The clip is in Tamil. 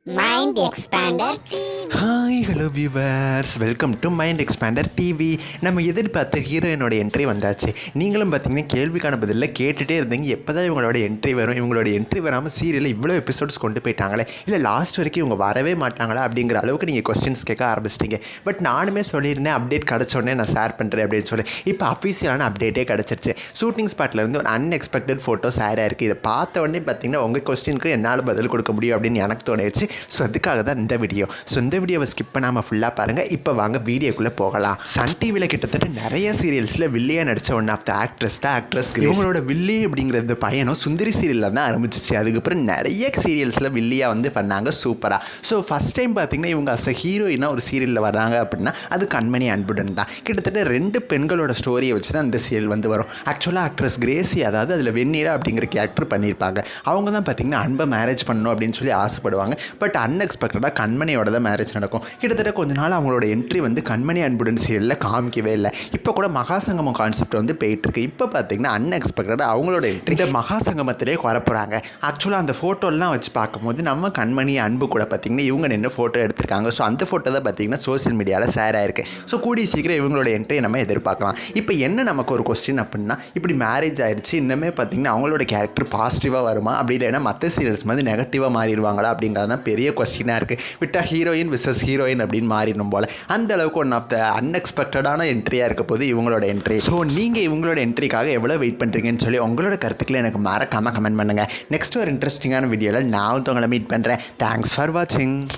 Mind Expander. Hi hello viewers, welcome to mind expander TV. நம்ம எதிர்பார்த்த ஹீரோயினோட என்ட்ரி வந்தாச்சு. நீங்களும் பார்த்தீங்கன்னா கேள்விக்கான பதிலில் கேட்டுகிட்டே இருந்தீங்க, எப்போ தான் இவங்களோட என்ட்ரி வரும், இவங்களோட என்ட்ரி வராமல் சீரியலில் இவ்வளோ எபிசோட்ஸ் கொண்டு போயிட்டாங்களே, இல்லை லாஸ்ட் வரைக்கும் இவங்க வரவே மாட்டாங்களா அப்படிங்கிற அளவுக்கு நீங்கள் கொஸ்டின்ஸ் கேட்க ஆரம்பிச்சிட்டிங்க. பட் நானுமே சொல்லியிருந்தேன், அப்டேட் கிடச்சோடனே நான் ஷேர் பண்ணுறேன் அப்படின்னு சொல்லி. இப்போ அஃபீஷியலான அப்டேட்டே கிடச்சிருச்சு. ஷூட்டிங் ஸ்பாட்லேருந்து ஒரு அன்எக்ஸ்பெக்டட் ஃபோட்டோஸ் ஷேர் ஆயிருக்கு. இதை பார்த்த உடனே பார்த்தீங்கன்னா உங்கள் கொஸ்டினுக்கு என்னால் பதில் கொடுக்க முடியும் அப்படின்னு எனக்கு தோணிடுச்சு. ஸோ அதுக்காக தான் இந்த வீடியோ. ஸோ இந்த வீடியோவை ஸ்கிப் பண்ணாமல் ஃபுல்லாக பாருங்கள். இப்போ வாங்க வீடியோக்குள்ளே போகலாம். சன் டிவியில் கிட்டத்தட்ட நிறைய சீரியல்ஸில் வில்லியாக நடித்த ஒன் ஆஃப் த ஆக்ட்ரஸ் தான் ஆக்ட்ரஸ் கிரேஸ். இவங்களோட வில்லி அப்படிங்கிற இந்த பையனும் சுந்தரி சீரியலில் தான் ஆரம்பிச்சிச்சு. அதுக்கப்புறம் நிறைய சீரியல்ஸில் வில்லியாக வந்து பண்ணாங்க சூப்பராக. ஸோ ஃபஸ்ட் டைம் பார்த்தீங்கன்னா இவங்க அஸ் அ ஹீரோயினாக ஒரு சீரியலில் வராங்க அப்படின்னா அது கண்மணி அன்புடன் தான். கிட்டத்தட்ட 2 பெண்களோட ஸ்டோரியை வச்சு தான் இந்த சீரியல் வந்து வரும். ஆக்சுவலாக ஆக்ட்ரஸ் கிரேசி, அதாவது அதில் வெண்ணிலா அப்படிங்கிற கேரக்டர் பண்ணியிருப்பாங்க. அவங்க தான் பார்த்தீங்கன்னா அன்பை மேரேஜ் பண்ணணும் அப்படின்னு சொல்லி ஆசைப்படுவாங்க. பட் அன்எக்ஸ்பெக்டடாக கண்மணியோட தான் மேரேஜ் நடக்கும். கிட்டத்தட்ட கொஞ்ச நாள் அவங்களோட என்ட்ரி வந்து கண்மணி அன்புடன் சீரியலில் காமிக்கவே இல்லை. இப்போ கூட மகாசங்கமம் கான்செப்ட் வந்து போயிட்டுருக்கு. இப்போ பார்த்தீங்கன்னா அன்எக்ஸ்பெக்டடாக அவங்களோட என்ட்ரி இந்த மகாசங்கமத்திலே குறப்புறாங்க. ஆக்சுவலாக அந்த ஃபோட்டோலாம் வச்சு பார்க்கும்போது நம்ம கண்மணி அன்பு கூட பார்த்தீங்கன்னா இவங்க நின்று ஃபோட்டோ எடுத்திருக்காங்க. ஸோ அந்த ஃபோட்டோ தான் பார்த்தீங்கன்னா சோஷியல் மீடியாவில் ஷேர் ஆயிருக்கு. ஸோ கூடிய சீக்கிரம் இவங்களோட என்ட்ரியை நம்ம எதிர்பார்க்கலாம். இப்போ என்ன நமக்கு ஒரு கொஸ்டின் அப்படின்னா, இப்படி மேரேஜ் ஆயிடுச்சு, இன்னுமே பார்த்தீங்கன்னா அவங்களோட கேரக்டர் பாசிட்டிவாக வருமா, அப்படி இல்லைன்னா மற்ற சீரியல்ஸ் வந்து நெகட்டிவாக மாறிடுவாங்களா அப்படிங்கிறது தான் பெரிய கொஸ்டினாக இருக்குது. விட்டால் ஹீரோயின் விசஸ் ஹீரோயின் அப்படின்னு மாறிடும் போல். அந்த அளவுக்கு ஒன் ஆஃப் த அன்எக்ஸ்பெக்டடான என்ட்ரியாக இருக்க போது இவங்களோட என்ட்ரி. ஸோ நீங்கள் இவங்களோட என்ட்ரிக்காக எவ்வளோ வெயிட் பண்ணுறீங்கன்னு சொல்லி உங்களோட கருத்துக்களை எனக்கு மறக்காமல் கமெண்ட் பண்ணுங்கள். நெக்ஸ்ட் ஒரு இன்ட்ரெஸ்டிங்கான வீடியோவில் நான் உங்களை மீட் பண்ணுறேன். தேங்க்ஸ் ஃபார் வாட்சிங்.